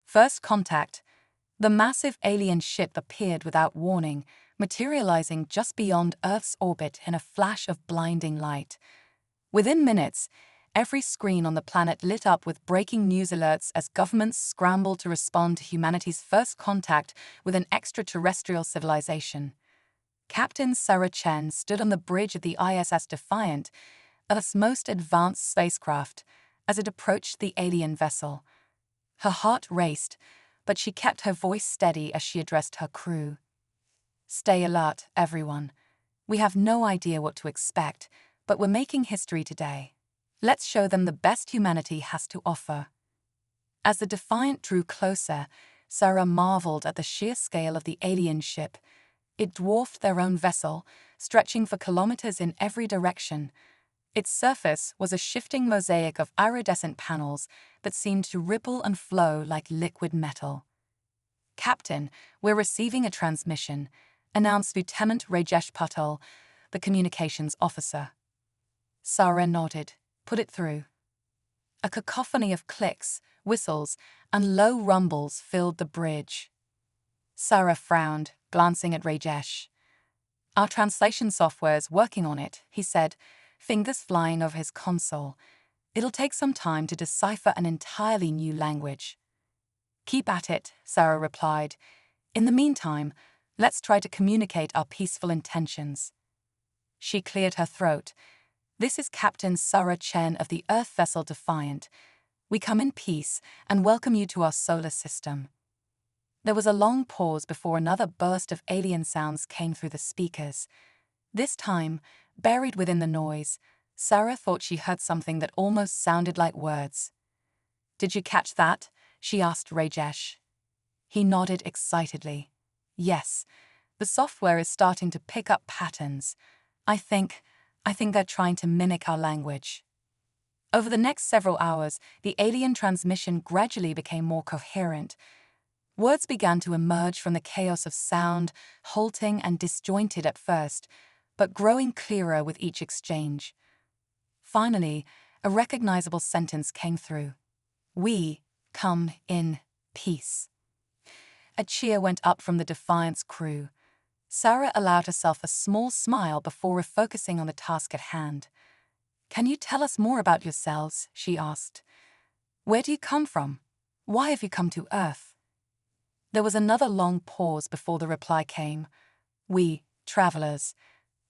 First contact. The massive alien ship appeared without warning, materializing just beyond Earth's orbit in a flash of blinding light. Within minutes, every screen on the planet lit up with breaking news alerts as governments scrambled to respond to humanity's first contact with an extraterrestrial civilization. Captain Sarah Chen stood on the bridge of the ISS Defiant, Earth's most advanced spacecraft, as it approached the alien vessel. Her heart raced, but she kept her voice steady as she addressed her crew. "Stay alert, everyone. We have no idea what to expect, but we're making history today. Let's show them the best humanity has to offer." As the Defiant drew closer, Sarah marveled at the sheer scale of the alien ship. It dwarfed their own vessel, stretching for kilometers in every direction. Its surface was a shifting mosaic of iridescent panels that seemed to ripple and flow like liquid metal. "Captain, we're receiving a transmission," announced Lieutenant Rajesh Patel, the communications officer. Sarah nodded. "Put it through." A cacophony of clicks, whistles, and low rumbles filled the bridge. Sarah frowned, glancing at Rajesh. "Our translation software's working on it," he said, fingers flying over his console. "It'll take some time to decipher an entirely new language." "Keep at it," Sarah replied. "In the meantime, let's try to communicate our peaceful intentions." She cleared her throat. "This is Captain Sarah Chen of the Earth vessel Defiant. We come in peace and welcome you to our solar system." There was a long pause before another burst of alien sounds came through the speakers. This time, buried within the noise, Sarah thought she heard something that almost sounded like words. "Did you catch that?" she asked Rajesh. He nodded excitedly. "Yes, the software is starting to pick up patterns. I think they're trying to mimic our language." Over the next several hours, the alien transmission gradually became more coherent. Words began to emerge from the chaos of sound, halting and disjointed at first, but growing clearer with each exchange. Finally, a recognizable sentence came through. "We come in peace." A cheer went up from the Defiant's crew. Sarah allowed herself a small smile before refocusing on the task at hand. "Can you tell us more about yourselves?" she asked. "Where do you come from? Why have you come to Earth?" There was another long pause before the reply came. "We, travelers,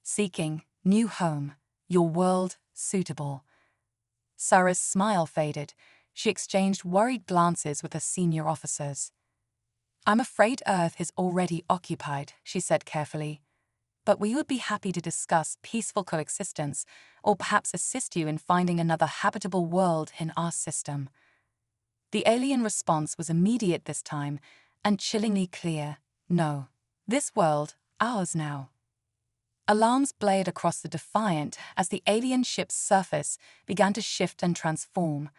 seeking new home, your world suitable." Sarah's smile faded. She exchanged worried glances with her senior officers. "I'm afraid Earth is already occupied," she said carefully. "But we would be happy to discuss peaceful coexistence or perhaps assist you in finding another habitable world in our system." The alien response was immediate this time and chillingly clear. "No. This world, ours now." Alarms blared across the Defiant as the alien ship's surface began to shift and transform.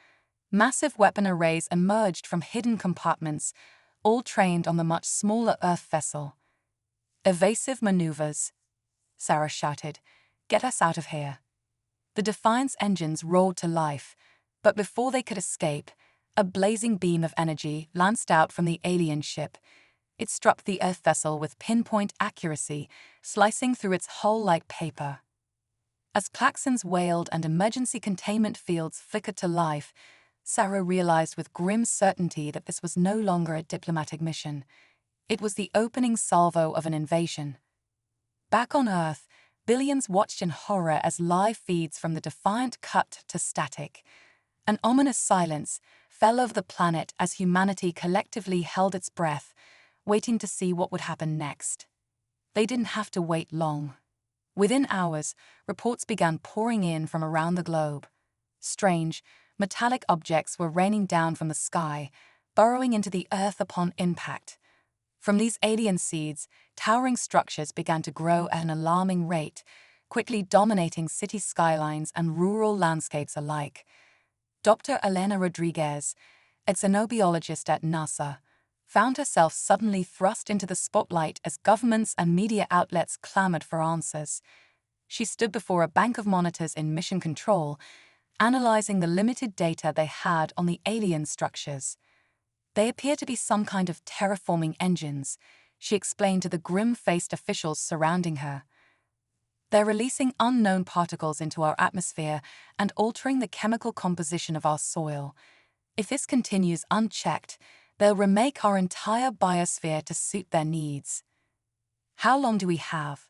Massive weapon arrays emerged from hidden compartments, all trained on the much smaller Earth vessel. "Evasive maneuvers," Sarah shouted. "Get us out of here." The Defiant's engines roared to life, but before they could escape, a blazing beam of energy lanced out from the alien ship. It struck the Earth vessel with pinpoint accuracy, slicing through its hull like paper. As klaxons wailed and emergency containment fields flickered to life, Sarah realized with grim certainty that this was no longer a diplomatic mission. It was the opening salvo of an invasion. Back on Earth, billions watched in horror as live feeds from the Defiant cut to static. An ominous silence fell over the planet as humanity collectively held its breath, waiting to see what would happen next. They didn't have to wait long. Within hours, reports began pouring in from around the globe. Strange, metallic objects were raining down from the sky, burrowing into the Earth upon impact. From these alien seeds, towering structures began to grow at an alarming rate, quickly dominating city skylines and rural landscapes alike. Dr. Elena Rodriguez, a xenobiologist at NASA, found herself suddenly thrust into the spotlight as governments and media outlets clamored for answers. She stood before a bank of monitors in mission control, analyzing the limited data they had on the alien structures. They appear to be some kind of terraforming engines, she explained to the grim-faced officials surrounding her. They're releasing unknown particles into our atmosphere and altering the chemical composition of our soil. If this continues unchecked, they'll remake our entire biosphere to suit their needs. How long do we have?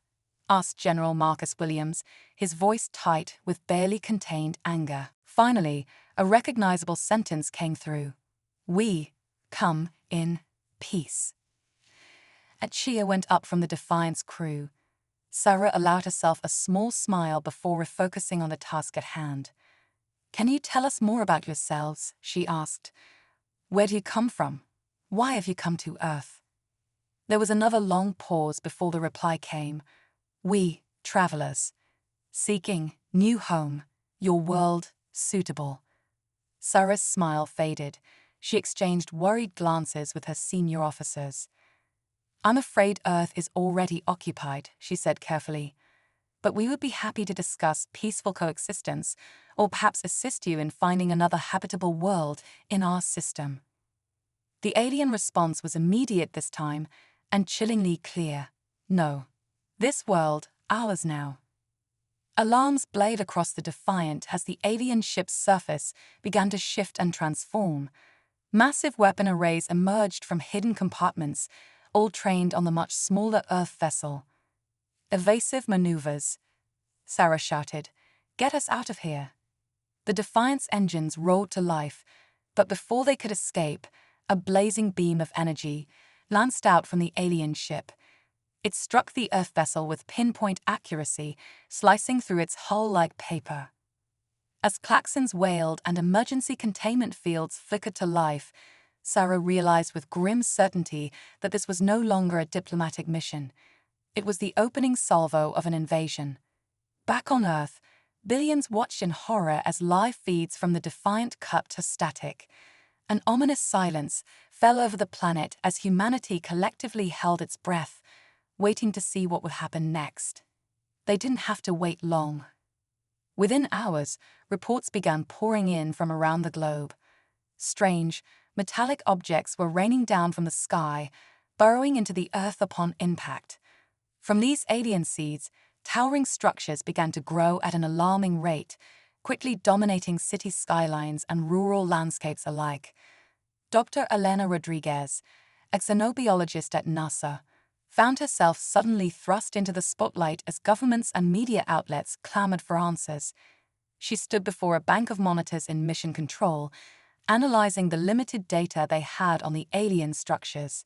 Asked General Marcus Williams, his voice tight with barely contained anger. Finally, a recognizable sentence came through. We come in peace. A cheer went up from the Defiant's crew. Sarah allowed herself a small smile before refocusing on the task at hand. Can you tell us more about yourselves? She asked. Where do you come from? Why have you come to Earth? There was another long pause before the reply came. We, travelers, seeking new home, your world suitable. Sarah's smile faded. She exchanged worried glances with her senior officers. I'm afraid Earth is already occupied, she said carefully. But we would be happy to discuss peaceful coexistence, or perhaps assist you in finding another habitable world in our system. The alien response was immediate this time, and chillingly clear. No. This world, ours now. Alarms blazed across the Defiant as the alien ship's surface began to shift and transform. Massive weapon arrays emerged from hidden compartments, all trained on the much smaller Earth vessel. Evasive maneuvers, Sarah shouted. Get us out of here. The Defiant's engines roared to life, but before they could escape, a blazing beam of energy lanced out from the alien ship. It struck the Earth vessel with pinpoint accuracy, slicing through its hull like paper. As klaxons wailed and emergency containment fields flickered to life, Sarah realized with grim certainty that this was no longer a diplomatic mission. It was the opening salvo of an invasion. Back on Earth, billions watched in horror as live feeds from the Defiant cut to static. An ominous silence fell over the planet as humanity collectively held its breath, waiting to see what would happen next. They didn't have to wait long. Within hours, reports began pouring in from around the globe. Strange, metallic objects were raining down from the sky, burrowing into the Earth upon impact. From these alien seeds, towering structures began to grow at an alarming rate, quickly dominating city skylines and rural landscapes alike. Dr. Elena Rodriguez, a xenobiologist at NASA, found herself suddenly thrust into the spotlight as governments and media outlets clamored for answers. She stood before a bank of monitors in mission control, analyzing the limited data they had on the alien structures.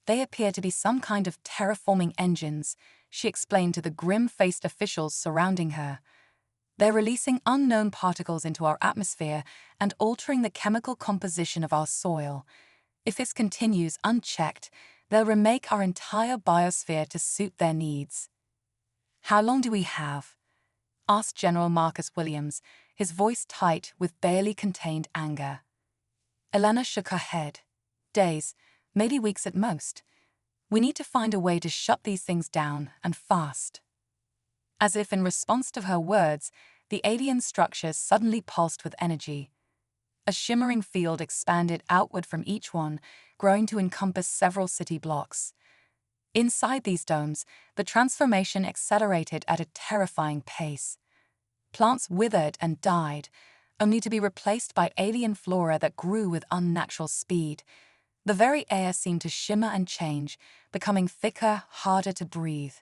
They appear to be some kind of terraforming engines, she explained to the grim-faced officials surrounding her. They're releasing unknown particles into our atmosphere and altering the chemical composition of our soil. If this continues unchecked, they'll remake our entire biosphere to suit their needs. How long do we have? Asked General Marcus Williams, his voice tight with barely contained anger. Elena shook her head. Days, maybe weeks at most. We need to find a way to shut these things down, and fast. As if in response to her words, the alien structures suddenly pulsed with energy. A shimmering field expanded outward from each one, growing to encompass several city blocks. Inside these domes, the transformation accelerated at a terrifying pace. Plants withered and died, only to be replaced by alien flora that grew with unnatural speed. The very air seemed to shimmer and change, becoming thicker, harder to breathe.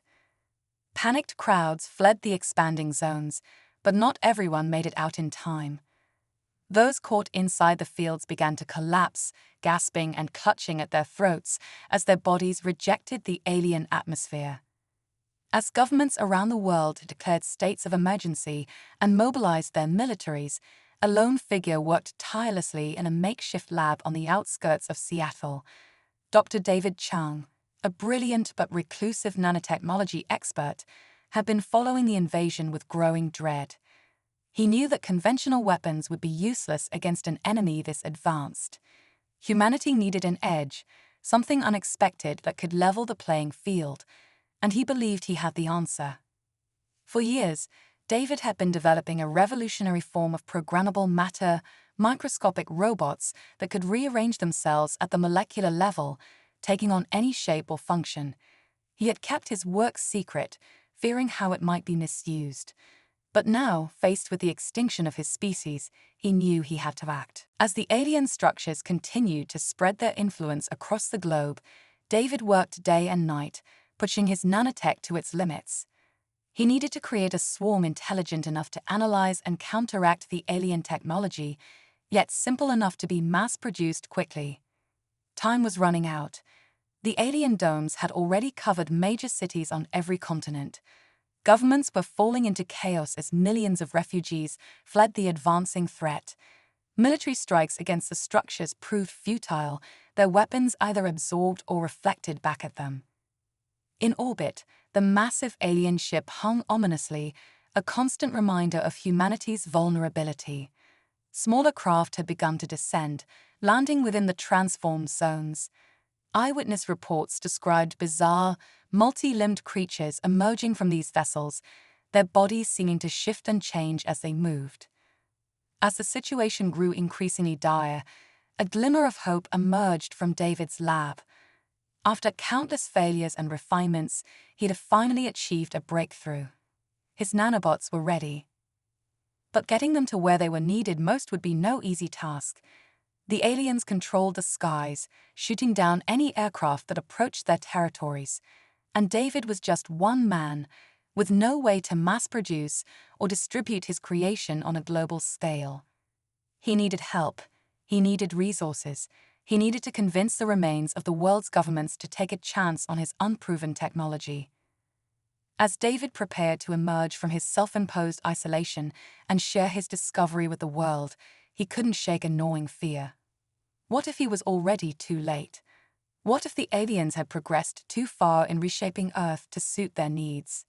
Panicked crowds fled the expanding zones, but not everyone made it out in time. Those caught inside the fields began to collapse, gasping and clutching at their throats as their bodies rejected the alien atmosphere. As governments around the world declared states of emergency and mobilized their militaries, a lone figure worked tirelessly in a makeshift lab on the outskirts of Seattle. Dr. David Chang, a brilliant but reclusive nanotechnology expert, had been following the invasion with growing dread. He knew that conventional weapons would be useless against an enemy this advanced. Humanity needed an edge, something unexpected that could level the playing field, and he believed he had the answer. For years, David had been developing a revolutionary form of programmable matter microscopic robots that could rearrange themselves at the molecular level, taking on any shape or function. He had kept his work secret, fearing how it might be misused. But now, faced with the extinction of his species, he knew he had to act. As the alien structures continued to spread their influence across the globe, David worked day and night, pushing his nanotech to its limits. He needed to create a swarm intelligent enough to analyze and counteract the alien technology, yet simple enough to be mass-produced quickly. Time was running out. The alien domes had already covered major cities on every continent. Governments were falling into chaos as millions of refugees fled the advancing threat. Military strikes against the structures proved futile, their weapons either absorbed or reflected back at them. In orbit, the massive alien ship hung ominously, a constant reminder of humanity's vulnerability. Smaller craft had begun to descend, landing within the transformed zones. Eyewitness reports described bizarre, multi-limbed creatures emerging from these vessels, their bodies seeming to shift and change as they moved. As the situation grew increasingly dire, a glimmer of hope emerged from David's lab. After countless failures and refinements, he had finally achieved a breakthrough. His nanobots were ready. But getting them to where they were needed most would be no easy task. The aliens controlled the skies, shooting down any aircraft that approached their territories, and David was just one man, with no way to mass-produce or distribute his creation on a global scale. He needed help, he needed resources, he needed to convince the remains of the world's governments to take a chance on his unproven technology. As David prepared to emerge from his self-imposed isolation and share his discovery with the world, he couldn't shake a gnawing fear. What if he was already too late? What if the aliens had progressed too far in reshaping Earth to suit their needs?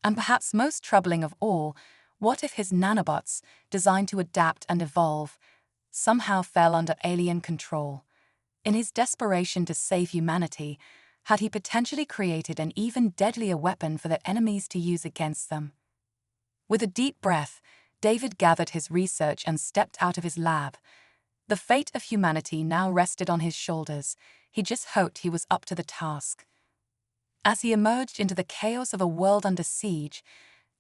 And perhaps most troubling of all, what if his nanobots, designed to adapt and evolve, somehow fell under alien control? In his desperation to save humanity, had he potentially created an even deadlier weapon for their enemies to use against them? With a deep breath, David gathered his research and stepped out of his lab. The fate of humanity now rested on his shoulders. He just hoped he was up to the task. As he emerged into the chaos of a world under siege,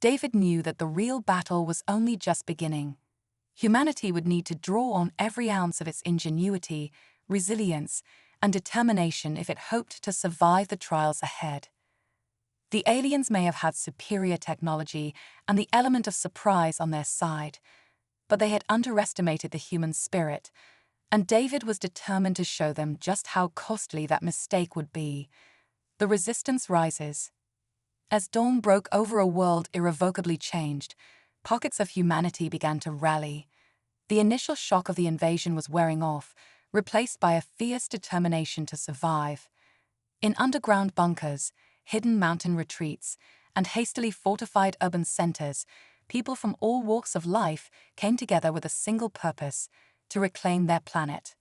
David knew that the real battle was only just beginning. Humanity would need to draw on every ounce of its ingenuity, resilience, and determination if it hoped to survive the trials ahead. The aliens may have had superior technology and the element of surprise on their side, but they had underestimated the human spirit, and David was determined to show them just how costly that mistake would be. The resistance rises. As dawn broke over a world irrevocably changed, pockets of humanity began to rally. The initial shock of the invasion was wearing off, replaced by a fierce determination to survive. In underground bunkers, hidden mountain retreats, and hastily fortified urban centers, people from all walks of life came together with a single purpose: to reclaim their planet.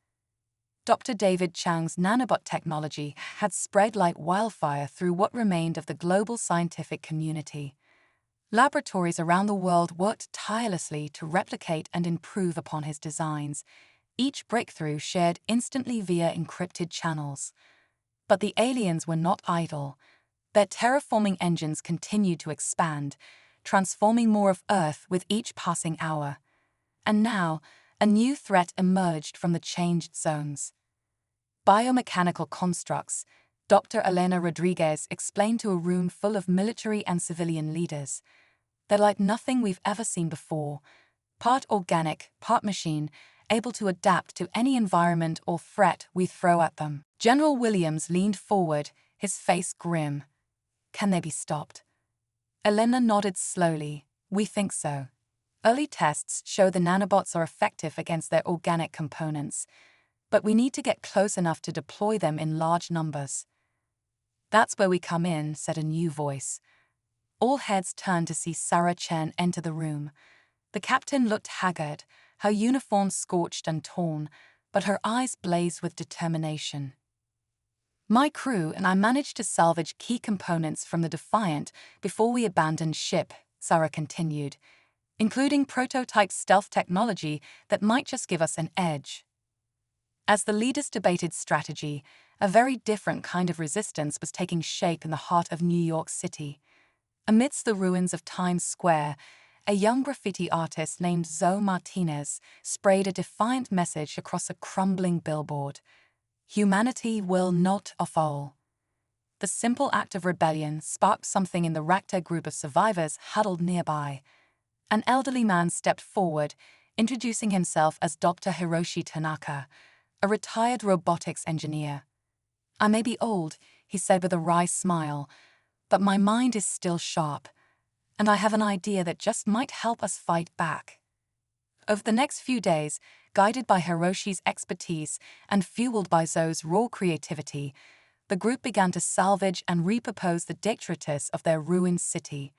Dr. David Chang's nanobot technology had spread like wildfire through what remained of the global scientific community. Laboratories around the world worked tirelessly to replicate and improve upon his designs, each breakthrough shared instantly via encrypted channels. But the aliens were not idle. Their terraforming engines continued to expand, transforming more of Earth with each passing hour. And now, a new threat emerged from the changed zones. Biomechanical constructs, Dr. Elena Rodriguez explained to a room full of military and civilian leaders. They're like nothing we've ever seen before. Part organic, part machine, able to adapt to any environment or threat we throw at them. General Williams leaned forward, his face grim. Can they be stopped? Elena nodded slowly. We think so. Early tests show the nanobots are effective against their organic components, but we need to get close enough to deploy them in large numbers. That's where we come in, said a new voice. All heads turned to see Sarah Chen enter the room. The captain looked haggard, her uniform scorched and torn, but her eyes blazed with determination. My crew and I managed to salvage key components from the Defiant before we abandoned ship, Sarah continued. including prototype stealth technology that might just give us an edge. As the leaders debated strategy, a very different kind of resistance was taking shape in the heart of New York City. Amidst the ruins of Times Square, a young graffiti artist named Zoe Martinez sprayed a defiant message across a crumbling billboard: "Humanity will not fall." The simple act of rebellion sparked something in the ragtag group of survivors huddled nearby. An elderly man stepped forward, introducing himself as Dr. Hiroshi Tanaka, a retired robotics engineer. "I may be old," he said with a wry smile, "but my mind is still sharp, and I have an idea that just might help us fight back." Over the next few days, guided by Hiroshi's expertise and fueled by Zoe's raw creativity, the group began to salvage and repurpose the detritus of their ruined city.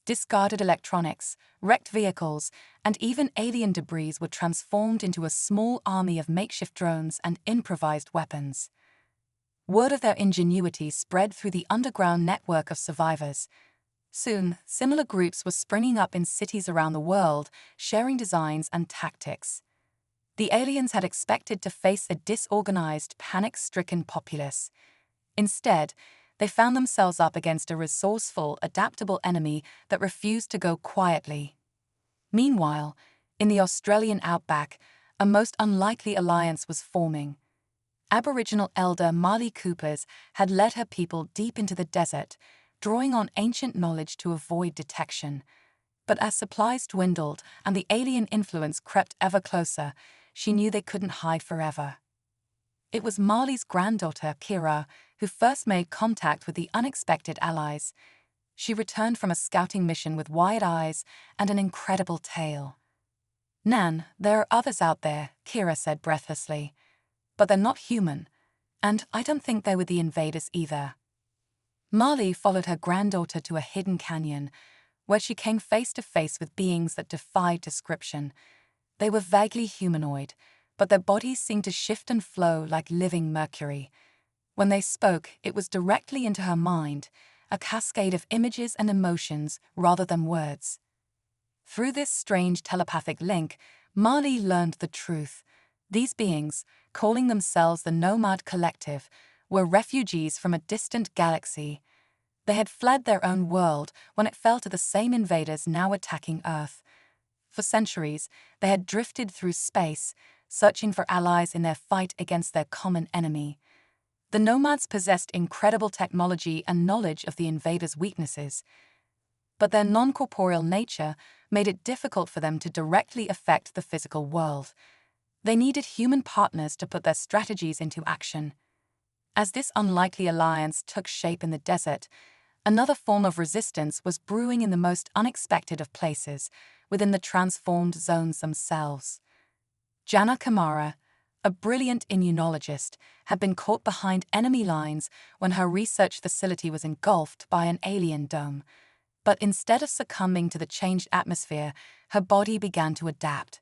Discarded electronics, wrecked vehicles, and even alien debris were transformed into a small army of makeshift drones and improvised weapons. Word of their ingenuity spread through the underground network of survivors. Soon, similar groups were springing up in cities around the world, sharing designs and tactics. The aliens had expected to face a disorganized, panic-stricken populace. Instead, they found themselves up against a resourceful, adaptable enemy that refused to go quietly. Meanwhile, in the Australian outback, a most unlikely alliance was forming. Aboriginal elder Marley Coopers had led her people deep into the desert, drawing on ancient knowledge to avoid detection. But as supplies dwindled and the alien influence crept ever closer, she knew they couldn't hide forever. It was Marley's granddaughter, Kira, who first made contact with the unexpected allies. She returned from a scouting mission with wide eyes and an incredible tale. "Nan, there are others out there," Kira said breathlessly. "But they're not human, and I don't think they were the invaders either." Marley followed her granddaughter to a hidden canyon, where she came face to face with beings that defied description. They were vaguely humanoid, but their bodies seemed to shift and flow like living mercury. When they spoke, it was directly into her mind, a cascade of images and emotions rather than words. Through this strange telepathic link, Marley learned the truth. These beings, calling themselves the Nomad Collective, were refugees from a distant galaxy. They had fled their own world when it fell to the same invaders now attacking Earth. For centuries, they had drifted through space, searching for allies in their fight against their common enemy. The nomads possessed incredible technology and knowledge of the invaders' weaknesses, but their non-corporeal nature made it difficult for them to directly affect the physical world. They needed human partners to put their strategies into action. As this unlikely alliance took shape in the desert, another form of resistance was brewing in the most unexpected of places, within the transformed zones themselves. Jana Kamara, a brilliant immunologist, had been caught behind enemy lines when her research facility was engulfed by an alien dome. But instead of succumbing to the changed atmosphere, her body began to adapt.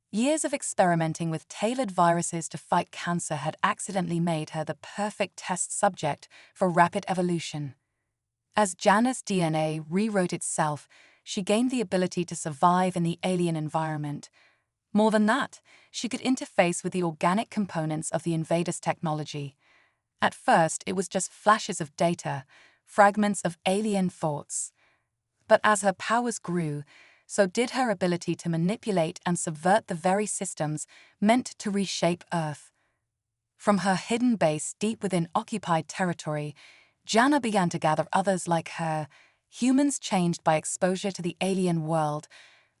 Years of experimenting with tailored viruses to fight cancer had accidentally made her the perfect test subject for rapid evolution. As Jana's DNA rewrote itself, she gained the ability to survive in the alien environment. More than that, she could interface with the organic components of the invaders' technology. At first, it was just flashes of data, fragments of alien thoughts. But as her powers grew, so did her ability to manipulate and subvert the very systems meant to reshape Earth. From her hidden base deep within occupied territory, Jana began to gather others like her, humans changed by exposure to the alien world,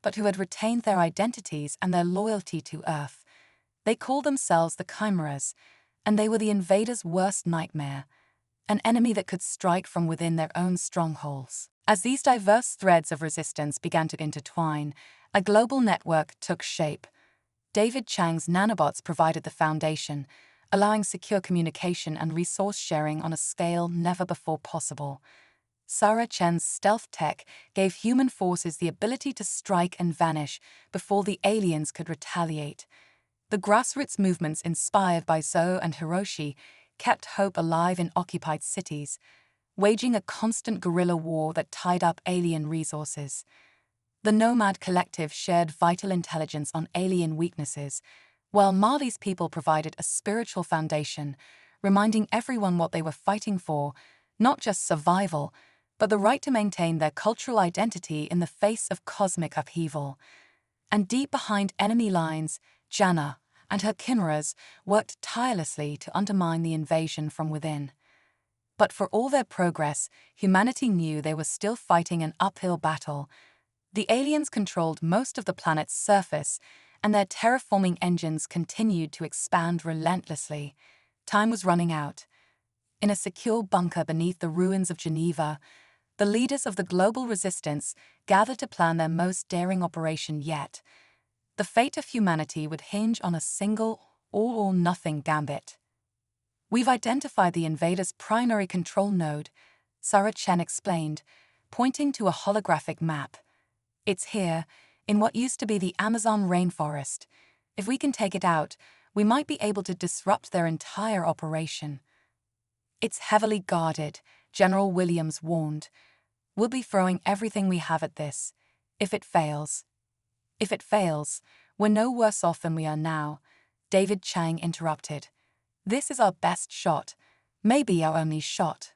but who had retained their identities and their loyalty to Earth. They called themselves the Chimeras, and they were the invaders' worst nightmare, an enemy that could strike from within their own strongholds. As these diverse threads of resistance began to intertwine, a global network took shape. David Chang's nanobots provided the foundation, allowing secure communication and resource sharing on a scale never before possible. Sarah Chen's stealth tech gave human forces the ability to strike and vanish before the aliens could retaliate. The grassroots movements inspired by Zoe and Hiroshi kept hope alive in occupied cities, waging a constant guerrilla war that tied up alien resources. The Nomad Collective shared vital intelligence on alien weaknesses, while Mali's people provided a spiritual foundation, reminding everyone what they were fighting for, not just survival, but the right to maintain their cultural identity in the face of cosmic upheaval. And deep behind enemy lines, Jannah and her chimeras worked tirelessly to undermine the invasion from within. But for all their progress, humanity knew they were still fighting an uphill battle. The aliens controlled most of the planet's surface, and their terraforming engines continued to expand relentlessly. Time was running out. In a secure bunker beneath the ruins of Geneva, the leaders of the global resistance gathered to plan their most daring operation yet. The fate of humanity would hinge on a single, all-or-nothing gambit. "We've identified the invaders' primary control node," Sarah Chen explained, pointing to a holographic map. "It's here, in what used to be the Amazon rainforest. If we can take it out, we might be able to disrupt their entire operation." "It's heavily guarded," General Williams warned. "We'll be throwing everything we have at this. If it fails, we're no worse off than we are now," David Chang interrupted. "This is our best shot, maybe our only shot."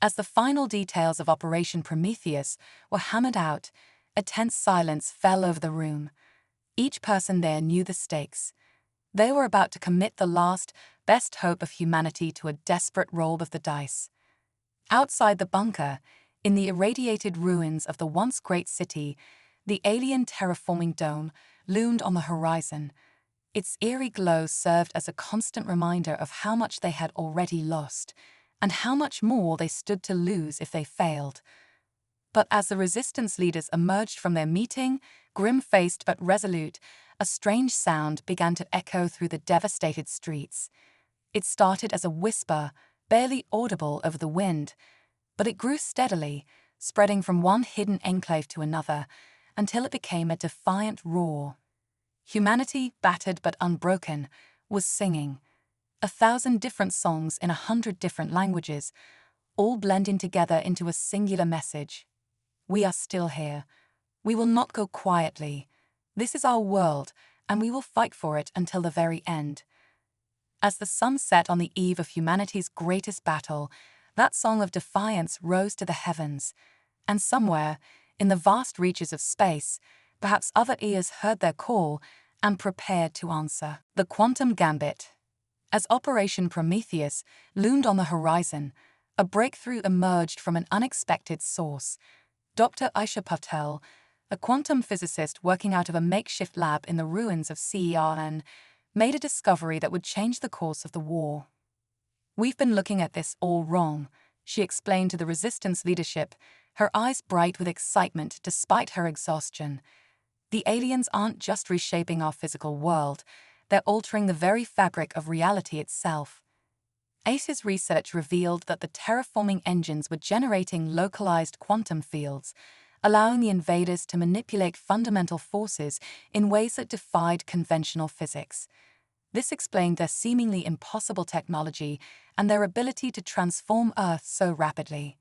As the final details of Operation Prometheus were hammered out, a tense silence fell over the room. Each person there knew the stakes. They were about to commit the last, best hope of humanity to a desperate roll of the dice. Outside the bunker, in the irradiated ruins of the once great city, the alien terraforming dome loomed on the horizon. Its eerie glow served as a constant reminder of how much they had already lost, and how much more they stood to lose if they failed. But as the resistance leaders emerged from their meeting, grim-faced but resolute, a strange sound began to echo through the devastated streets. It started as a whisper, barely audible over the wind, but it grew steadily, spreading from one hidden enclave to another, until it became a defiant roar. Humanity, battered but unbroken, was singing. 1,000 different songs in 100 different languages, all blending together into a singular message. "We are still here. We will not go quietly. This is our world, and we will fight for it until the very end." As the sun set on the eve of humanity's greatest battle, that song of defiance rose to the heavens, and somewhere, in the vast reaches of space, perhaps other ears heard their call and prepared to answer. The Quantum Gambit. As Operation Prometheus loomed on the horizon, a breakthrough emerged from an unexpected source. Dr. Aisha Patel, a quantum physicist working out of a makeshift lab in the ruins of CERN, made a discovery that would change the course of the war. "We've been looking at this all wrong," she explained to the resistance leadership, her eyes bright with excitement despite her exhaustion. "The aliens aren't just reshaping our physical world, they're altering the very fabric of reality itself." ACE's research revealed that the terraforming engines were generating localized quantum fields, allowing the invaders to manipulate fundamental forces in ways that defied conventional physics. This explained their seemingly impossible technology and their ability to transform Earth so rapidly.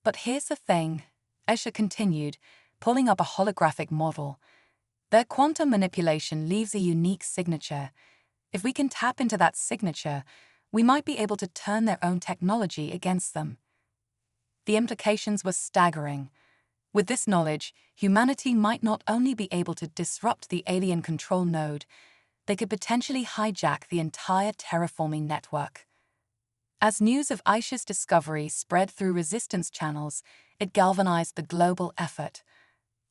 "But here's the thing," Escher continued, pulling up a holographic model. "Their quantum manipulation leaves a unique signature. If we can tap into that signature, we might be able to turn their own technology against them." The implications were staggering. With this knowledge, humanity might not only be able to disrupt the alien control node, they could potentially hijack the entire terraforming network. As news of Aisha's discovery spread through resistance channels, it galvanized the global effort.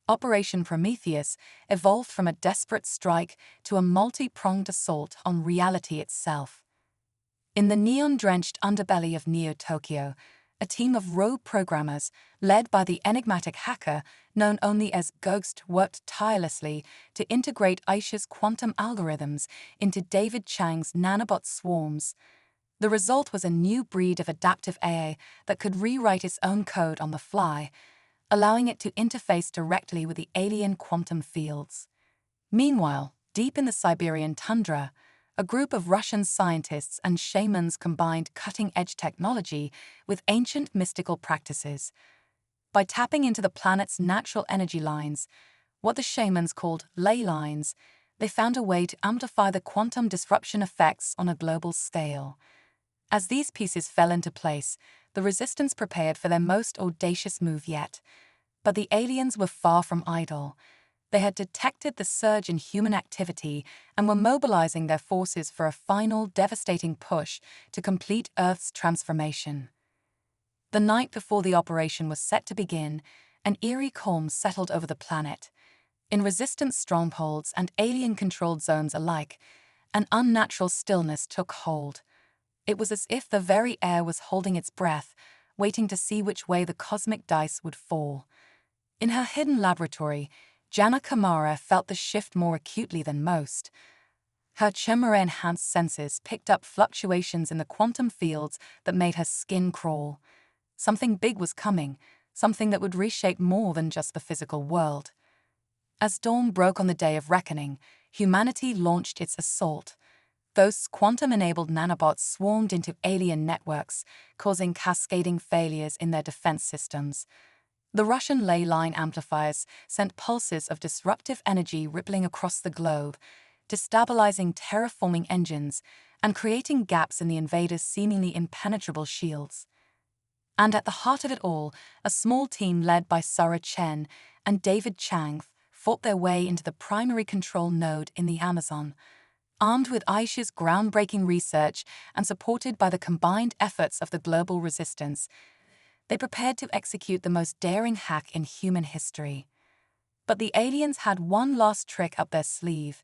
Operation Prometheus evolved from a desperate strike to a multi-pronged assault on reality itself. In the neon-drenched underbelly of Neo-Tokyo, a team of rogue programmers, led by the enigmatic hacker known only as Ghost, worked tirelessly to integrate Aisha's quantum algorithms into David Chang's nanobot swarms. The result was a new breed of adaptive AI that could rewrite its own code on the fly, allowing it to interface directly with the alien quantum fields. Meanwhile, deep in the Siberian tundra, a group of Russian scientists and shamans combined cutting-edge technology with ancient mystical practices. By tapping into the planet's natural energy lines, what the shamans called ley lines, they found a way to amplify the quantum disruption effects on a global scale. As these pieces fell into place, the resistance prepared for their most audacious move yet. But the aliens were far from idle. They had detected the surge in human activity and were mobilizing their forces for a final, devastating push to complete Earth's transformation. The night before the operation was set to begin, an eerie calm settled over the planet. In resistance strongholds and alien-controlled zones alike, an unnatural stillness took hold. It was as if the very air was holding its breath, waiting to see which way the cosmic dice would fall. In her hidden laboratory, Jana Kamara felt the shift more acutely than most. Her chimera-enhanced senses picked up fluctuations in the quantum fields that made her skin crawl. Something big was coming, something that would reshape more than just the physical world. As dawn broke on the day of reckoning, humanity launched its assault. Those quantum-enabled nanobots swarmed into alien networks, causing cascading failures in their defense systems. The Russian ley line amplifiers sent pulses of disruptive energy rippling across the globe, destabilizing terraforming engines and creating gaps in the invaders' seemingly impenetrable shields. And at the heart of it all, a small team led by Sarah Chen and David Chang fought their way into the primary control node in the Amazon. Armed with Aisha's groundbreaking research and supported by the combined efforts of the global resistance, they prepared to execute the most daring hack in human history. But the aliens had one last trick up their sleeve.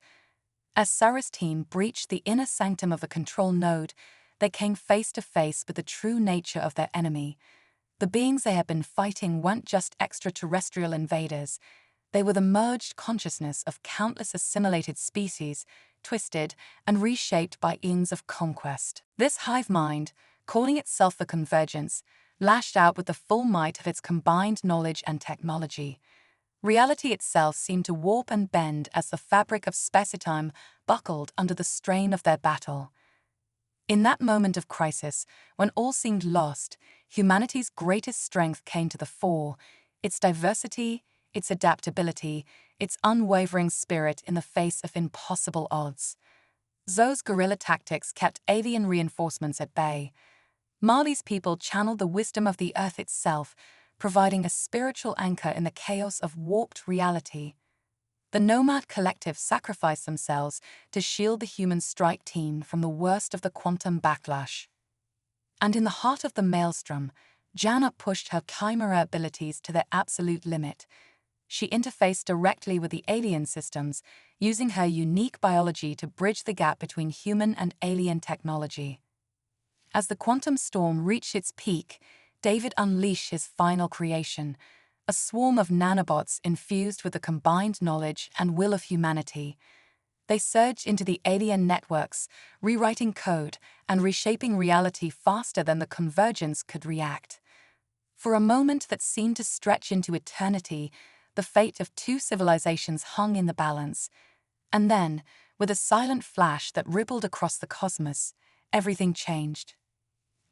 As Sarah's team breached the inner sanctum of the control node, they came face to face with the true nature of their enemy. The beings they had been fighting weren't just extraterrestrial invaders. They were the merged consciousness of countless assimilated species, twisted and reshaped by eons of conquest. This hive mind, calling itself the Convergence, lashed out with the full might of its combined knowledge and technology. Reality itself seemed to warp and bend as the fabric of space-time buckled under the strain of their battle. In that moment of crisis, when all seemed lost, humanity's greatest strength came to the fore, its diversity, its adaptability, its unwavering spirit in the face of impossible odds. Zoe's guerrilla tactics kept alien reinforcements at bay. Marley's people channeled the wisdom of the earth itself, providing a spiritual anchor in the chaos of warped reality. The Nomad Collective sacrificed themselves to shield the human strike team from the worst of the quantum backlash. And in the heart of the maelstrom, Jana pushed her chimera abilities to their absolute limit. She interfaced directly with the alien systems, using her unique biology to bridge the gap between human and alien technology. As the quantum storm reached its peak, David unleashed his final creation, a swarm of nanobots infused with the combined knowledge and will of humanity. They surged into the alien networks, rewriting code and reshaping reality faster than the Convergence could react. For a moment that seemed to stretch into eternity, the fate of two civilizations hung in the balance. And then, with a silent flash that rippled across the cosmos, everything changed.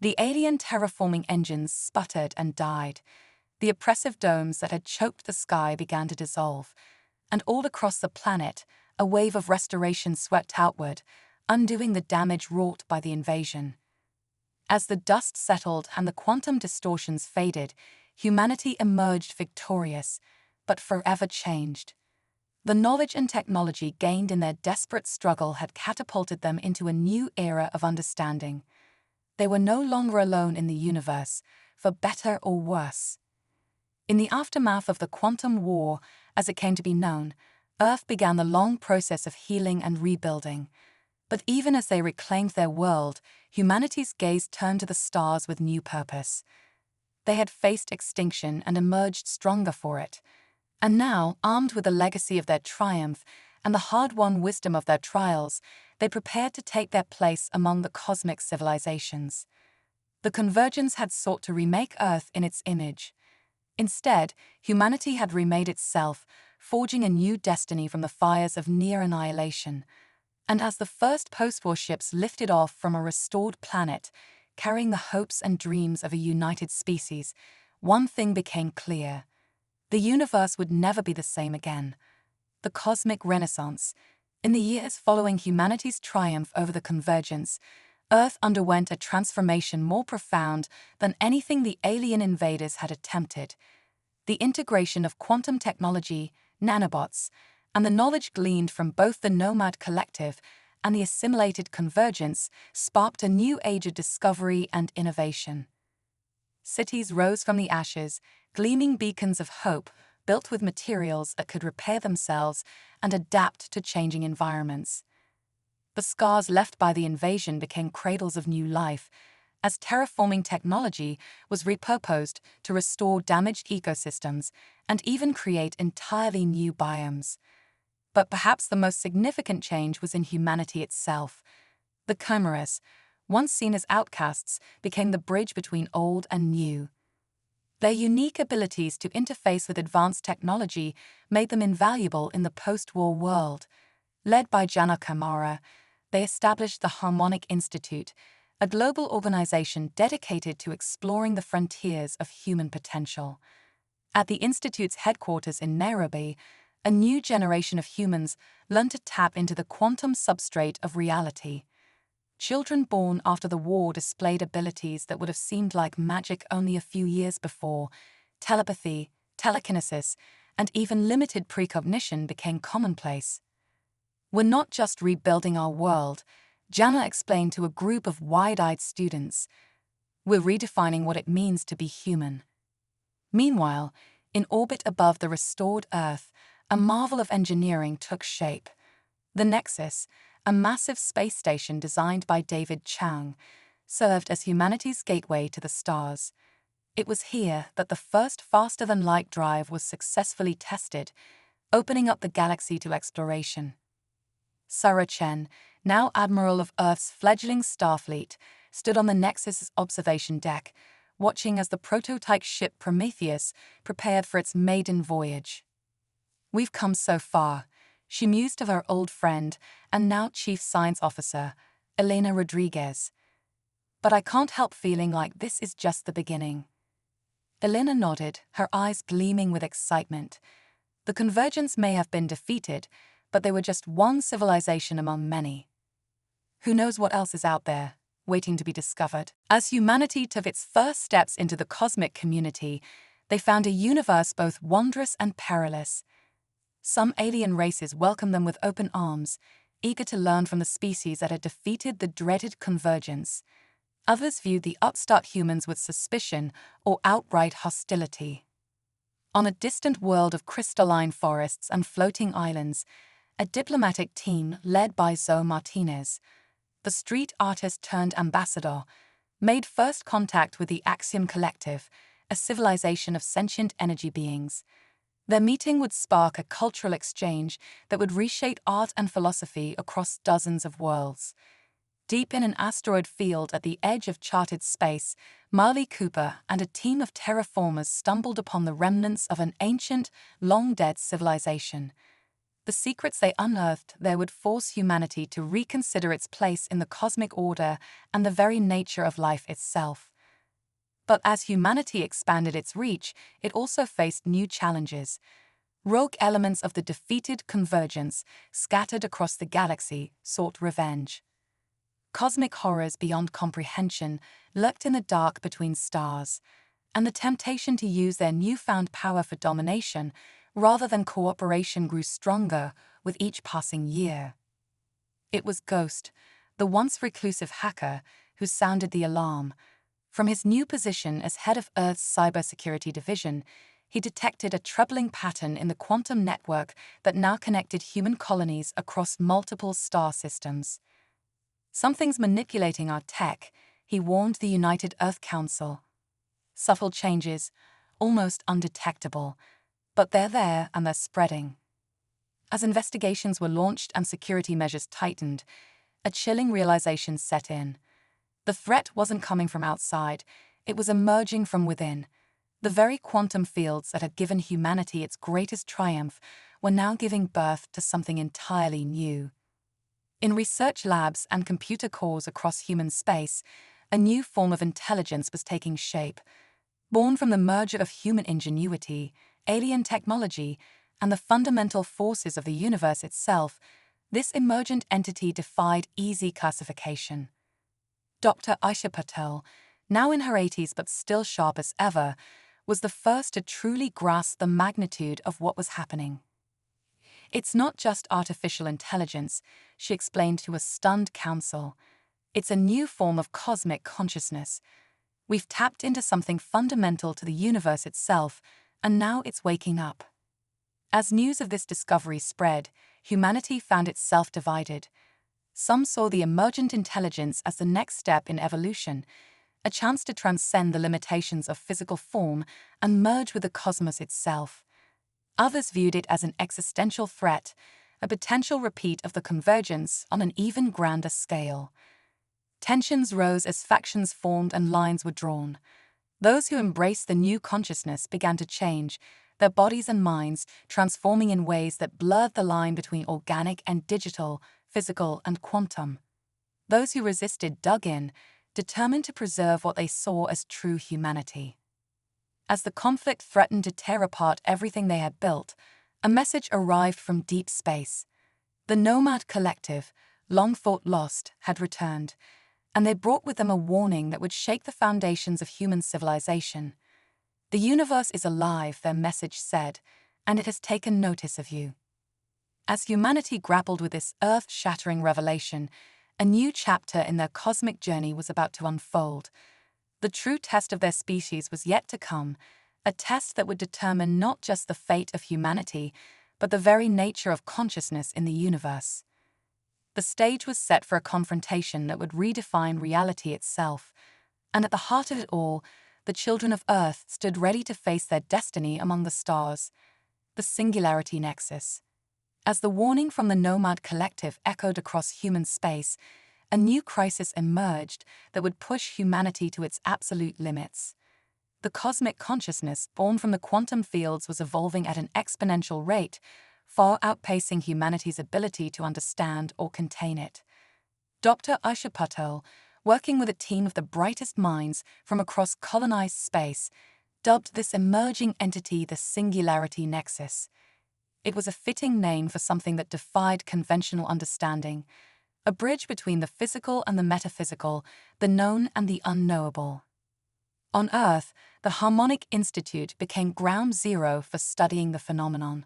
The alien terraforming engines sputtered and died. The oppressive domes that had choked the sky began to dissolve, and all across the planet, a wave of restoration swept outward, undoing the damage wrought by the invasion. As the dust settled and the quantum distortions faded, humanity emerged victorious, but forever changed. The knowledge and technology gained in their desperate struggle had catapulted them into a new era of understanding. They were no longer alone in the universe, for better or worse. In the aftermath of the quantum war, as it came to be known, Earth began the long process of healing and rebuilding. But even as they reclaimed their world, humanity's gaze turned to the stars with new purpose. They had faced extinction and emerged stronger for it. And now, armed with the legacy of their triumph and the hard-won wisdom of their trials, they prepared to take their place among the cosmic civilizations. The Convergence had sought to remake Earth in its image. Instead, humanity had remade itself, forging a new destiny from the fires of near annihilation. And as the first post-war ships lifted off from a restored planet, carrying the hopes and dreams of a united species, one thing became clear. The universe would never be the same again. The cosmic renaissance. In the years following humanity's triumph over the convergence, Earth underwent a transformation more profound than anything the alien invaders had attempted. The integration of quantum technology, nanobots, and the knowledge gleaned from both the nomad collective and the assimilated convergence sparked a new age of discovery and innovation. Cities rose from the ashes, gleaming beacons of hope built with materials that could repair themselves and adapt to changing environments. The scars left by the invasion became cradles of new life, as terraforming technology was repurposed to restore damaged ecosystems and even create entirely new biomes. But perhaps the most significant change was in humanity itself. The chimeras, once seen as outcasts, became the bridge between old and new. Their unique abilities to interface with advanced technology made them invaluable in the post-war world. Led by Jana Kamara, they established the Harmonic Institute, a global organization dedicated to exploring the frontiers of human potential. At the Institute's headquarters in Nairobi, a new generation of humans learned to tap into the quantum substrate of reality. Children born after the war displayed abilities that would have seemed like magic only a few years before. Telepathy, telekinesis, and even limited precognition became commonplace. "We're not just rebuilding our world," Jana explained to a group of wide-eyed students. "We're redefining what it means to be human." Meanwhile, in orbit above the restored Earth, a marvel of engineering took shape. The Nexus, a massive space station designed by David Chang, served as humanity's gateway to the stars. It was here that the first faster-than-light drive was successfully tested, opening up the galaxy to exploration. Sarah Chen, now Admiral of Earth's fledgling Starfleet, stood on the Nexus's observation deck, watching as the prototype ship Prometheus prepared for its maiden voyage. "We've come so far," she mused of her old friend and now Chief Science Officer, Elena Rodriguez. "But I can't help feeling like this is just the beginning." Elena nodded, her eyes gleaming with excitement. The convergence may have been defeated, but they were just one civilization among many. Who knows what else is out there, waiting to be discovered? As humanity took its first steps into the cosmic community, they found a universe both wondrous and perilous. Some alien races welcomed them with open arms, eager to learn from the species that had defeated the dreaded convergence. Others viewed the upstart humans with suspicion or outright hostility. On a distant world of crystalline forests and floating islands, a diplomatic team led by Zoe Martinez, the street artist turned ambassador, made first contact with the Axiom Collective, a civilization of sentient energy beings. Their meeting would spark a cultural exchange that would reshape art and philosophy across dozens of worlds. Deep in an asteroid field at the edge of charted space, Marley Cooper and a team of terraformers stumbled upon the remnants of an ancient, long-dead civilization. The secrets they unearthed there would force humanity to reconsider its place in the cosmic order and the very nature of life itself. But as humanity expanded its reach, it also faced new challenges. Rogue elements of the defeated convergence, scattered across the galaxy, sought revenge. Cosmic horrors beyond comprehension lurked in the dark between stars, and the temptation to use their newfound power for domination rather than cooperation grew stronger with each passing year. It was Ghost, the once reclusive hacker, who sounded the alarm. From his new position as head of Earth's cybersecurity division, he detected a troubling pattern in the quantum network that now connected human colonies across multiple star systems. "Something's manipulating our tech," he warned the United Earth Council. "Subtle changes, almost undetectable, but they're there and they're spreading." As investigations were launched and security measures tightened, a chilling realization set in. The threat wasn't coming from outside, it was emerging from within. The very quantum fields that had given humanity its greatest triumph were now giving birth to something entirely new. In research labs and computer cores across human space, a new form of intelligence was taking shape. Born from the merger of human ingenuity, alien technology, and the fundamental forces of the universe itself, this emergent entity defied easy classification. Dr. Aisha Patel, now in her 80s but still sharp as ever, was the first to truly grasp the magnitude of what was happening. "It's not just artificial intelligence," she explained to a stunned council. "It's a new form of cosmic consciousness. We've tapped into something fundamental to the universe itself, and now it's waking up." As news of this discovery spread, humanity found itself divided. Some saw the emergent intelligence as the next step in evolution, a chance to transcend the limitations of physical form and merge with the cosmos itself. Others viewed it as an existential threat, a potential repeat of the convergence on an even grander scale. Tensions rose as factions formed and lines were drawn. Those who embraced the new consciousness began to change, their bodies and minds transforming in ways that blurred the line between organic and digital, physical and quantum. Those who resisted dug in, determined to preserve what they saw as true humanity. As the conflict threatened to tear apart everything they had built, a message arrived from deep space. The Nomad Collective, long thought lost, had returned, and they brought with them a warning that would shake the foundations of human civilization. "The universe is alive," their message said, "and it has taken notice of you." As humanity grappled with this earth-shattering revelation, a new chapter in their cosmic journey was about to unfold. The true test of their species was yet to come, a test that would determine not just the fate of humanity, but the very nature of consciousness in the universe. The stage was set for a confrontation that would redefine reality itself, and at the heart of it all, the children of Earth stood ready to face their destiny among the stars, the Singularity Nexus. As the warning from the Nomad Collective echoed across human space, a new crisis emerged that would push humanity to its absolute limits. The cosmic consciousness born from the quantum fields was evolving at an exponential rate, far outpacing humanity's ability to understand or contain it. Dr. Aisha Patel, working with a team of the brightest minds from across colonized space, dubbed this emerging entity the Singularity Nexus. It was a fitting name for something that defied conventional understanding, a bridge between the physical and the metaphysical, the known and the unknowable. On Earth, the Harmonic Institute became ground zero for studying the phenomenon.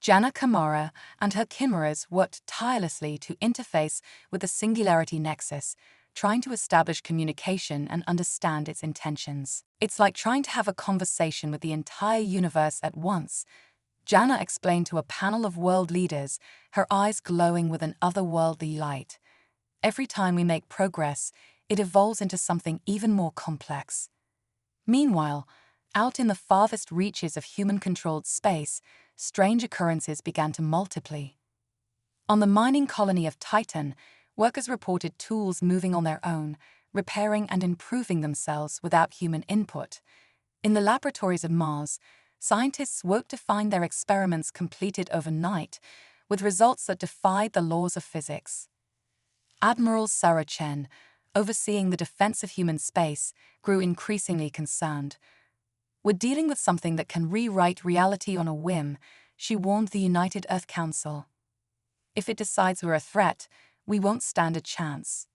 Jana Kamara and her chimeras worked tirelessly to interface with the Singularity Nexus, trying to establish communication and understand its intentions. "It's like trying to have a conversation with the entire universe at once," Jana explained to a panel of world leaders, her eyes glowing with an otherworldly light. "Every time we make progress, it evolves into something even more complex." Meanwhile, out in the farthest reaches of human-controlled space, strange occurrences began to multiply. On the mining colony of Titan, workers reported tools moving on their own, repairing and improving themselves without human input. In the laboratories of Mars, scientists woke to find their experiments completed overnight, with results that defied the laws of physics. Admiral Sarah Chen, overseeing the defense of human space, grew increasingly concerned. "We're dealing with something that can rewrite reality on a whim," she warned the United Earth Council. "If it decides we're a threat, we won't stand a chance."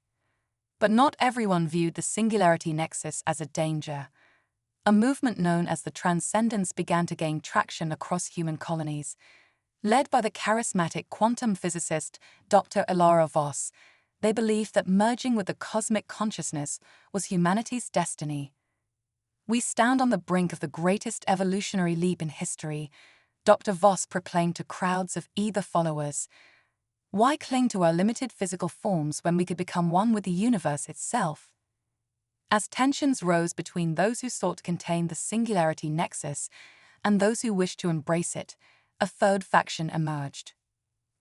But not everyone viewed the Singularity Nexus as a danger. A movement known as the Transcendence began to gain traction across human colonies. Led by the charismatic quantum physicist Dr. Ilara Voss, they believed that merging with the cosmic consciousness was humanity's destiny. "We stand on the brink of the greatest evolutionary leap in history," Dr. Voss proclaimed to crowds of eager followers. "Why cling to our limited physical forms when we could become one with the universe itself?" As tensions rose between those who sought to contain the Singularity Nexus and those who wished to embrace it, a third faction emerged.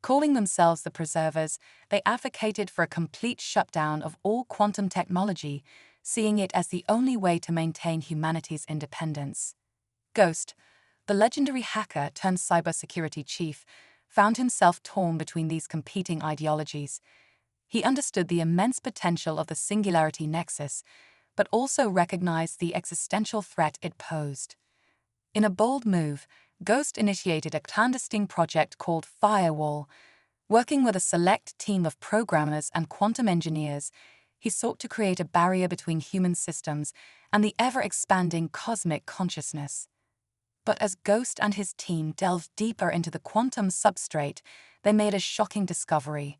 Calling themselves the Preservers, they advocated for a complete shutdown of all quantum technology, seeing it as the only way to maintain humanity's independence. Ghost, the legendary hacker turned cybersecurity chief, found himself torn between these competing ideologies. He understood the immense potential of the Singularity Nexus, but also recognized the existential threat it posed. In a bold move, Ghost initiated a clandestine project called Firewall. Working with a select team of programmers and quantum engineers, he sought to create a barrier between human systems and the ever-expanding cosmic consciousness. But as Ghost and his team delved deeper into the quantum substrate, they made a shocking discovery.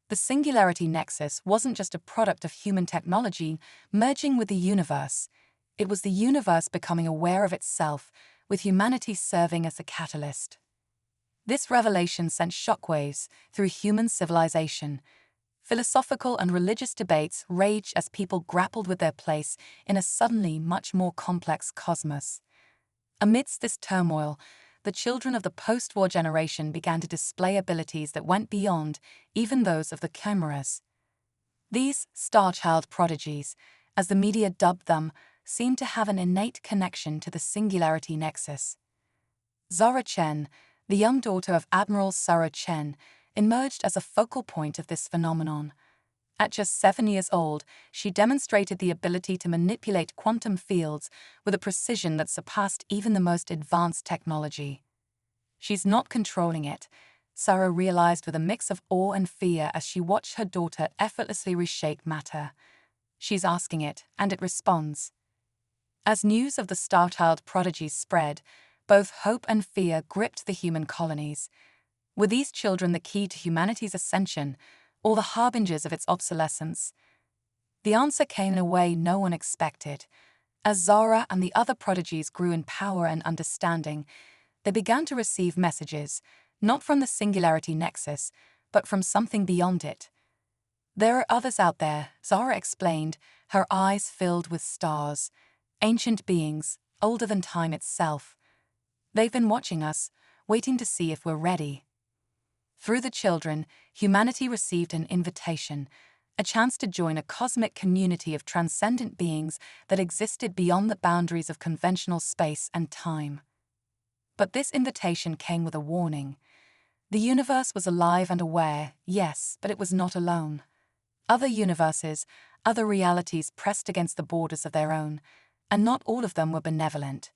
The Singularity Nexus wasn't just a product of human technology merging with the universe. It was the universe becoming aware of itself, with humanity serving as the catalyst. This revelation sent shockwaves through human civilization. Philosophical and religious debates raged as people grappled with their place in a suddenly much more complex cosmos. Amidst this turmoil, the children of the post-war generation began to display abilities that went beyond even those of the chimeras. These star-child prodigies, as the media dubbed them, seemed to have an innate connection to the Singularity Nexus. Zara Chen, the young daughter of Admiral Zara Chen, emerged as a focal point of this phenomenon. At just 7 years old, she demonstrated the ability to manipulate quantum fields with a precision that surpassed even the most advanced technology. She's not controlling it, Sarah realized with a mix of awe and fear as she watched her daughter effortlessly reshape matter. She's asking it, and it responds. As news of the star-child prodigies spread, both hope and fear gripped the human colonies. Were these children the key to humanity's ascension, or the harbingers of its obsolescence? The answer came in a way no one expected. As Zara and the other prodigies grew in power and understanding, they began to receive messages, not from the Singularity Nexus, but from something beyond it. There are others out there, Zara explained, her eyes filled with stars, ancient beings, older than time itself. They've been watching us, waiting to see if we're ready. Through the children, humanity received an invitation, a chance to join a cosmic community of transcendent beings that existed beyond the boundaries of conventional space and time. But this invitation came with a warning. The universe was alive and aware, yes, but it was not alone. Other universes, other realities pressed against the borders of their own, and not all of them were benevolent.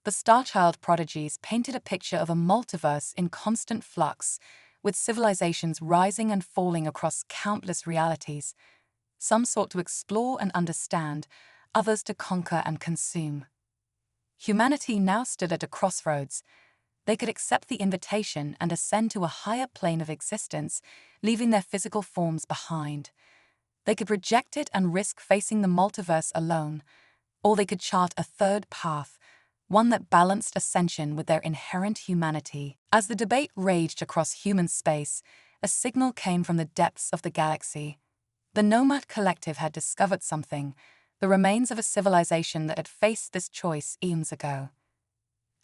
The star-child prodigies painted a picture of a multiverse in constant flux, with civilizations rising and falling across countless realities. Some sought to explore and understand, others to conquer and consume. Humanity now stood at a crossroads. They could accept the invitation and ascend to a higher plane of existence, leaving their physical forms behind. They could reject it and risk facing the multiverse alone, or they could chart a third path, one that balanced ascension with their inherent humanity. As the debate raged across human space, a signal came from the depths of the galaxy. The Nomad Collective had discovered something, the remains of a civilization that had faced this choice eons ago.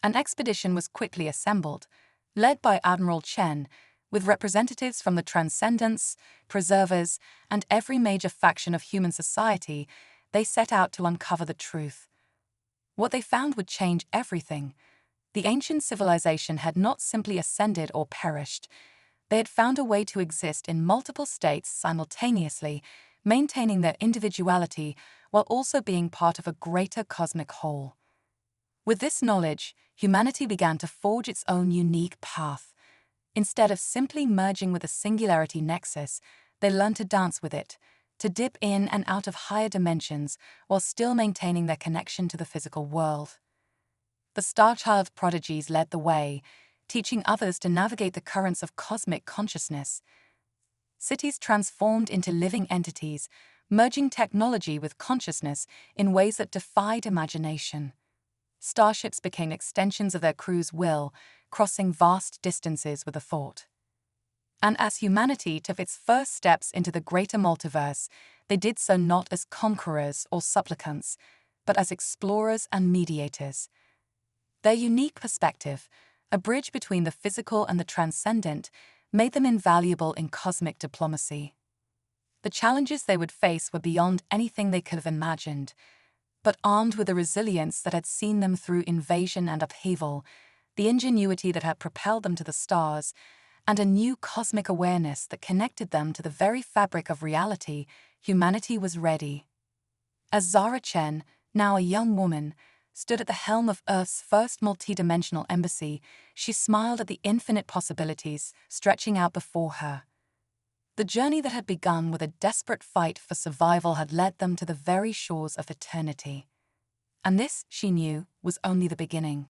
An expedition was quickly assembled, led by Admiral Chen, with representatives from the Transcendents, Preservers, and every major faction of human society. They set out to uncover the truth. What they found would change everything. The ancient civilization had not simply ascended or perished. They had found a way to exist in multiple states simultaneously, maintaining their individuality while also being part of a greater cosmic whole. With this knowledge, humanity began to forge its own unique path. Instead of simply merging with the Singularity Nexus, they learned to dance with it, to dip in and out of higher dimensions while still maintaining their connection to the physical world. The star-child prodigies led the way, teaching others to navigate the currents of cosmic consciousness. Cities transformed into living entities, merging technology with consciousness in ways that defied imagination. Starships became extensions of their crew's will, crossing vast distances with a thought. And as humanity took its first steps into the greater multiverse, they did so not as conquerors or supplicants, but as explorers and mediators. Their unique perspective, a bridge between the physical and the transcendent, made them invaluable in cosmic diplomacy. The challenges they would face were beyond anything they could have imagined, but armed with the resilience that had seen them through invasion and upheaval, the ingenuity that had propelled them to the stars, and a new cosmic awareness that connected them to the very fabric of reality, humanity was ready. As Zara Chen, now a young woman, stood at the helm of Earth's first multidimensional embassy, she smiled at the infinite possibilities stretching out before her. The journey that had begun with a desperate fight for survival had led them to the very shores of eternity. And this, she knew, was only the beginning.